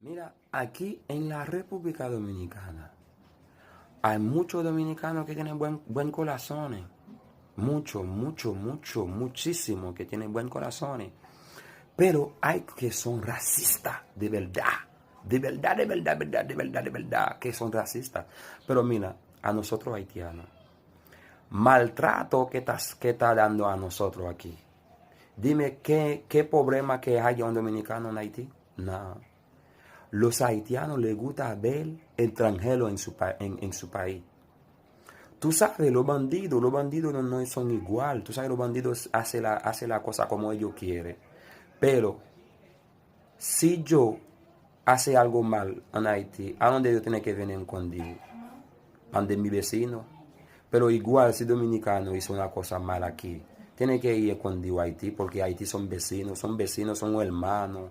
Mira, aquí en la República Dominicana hay muchos dominicanos que tienen buen corazón. Muchísimo que tienen buen corazón. Pero hay que son racistas, de verdad. De verdad, que son racistas. Pero mira, a nosotros haitianos, maltrato que está dando a nosotros aquí. Dime qué problema que haya un dominicano en Haití. No. Los haitianos les gusta ver extranjeros en su país. Tú sabes, los bandidos no son igual. Tú sabes, los bandidos hacen la cosa como ellos quieren. Pero si yo hace algo mal en Haití, ¿a dónde yo tengo que venir escondido? Ante mi vecino. Pero igual, si dominicano hizo una cosa mal aquí, tiene que ir escondido a Haití, porque Haití son vecinos, son hermanos.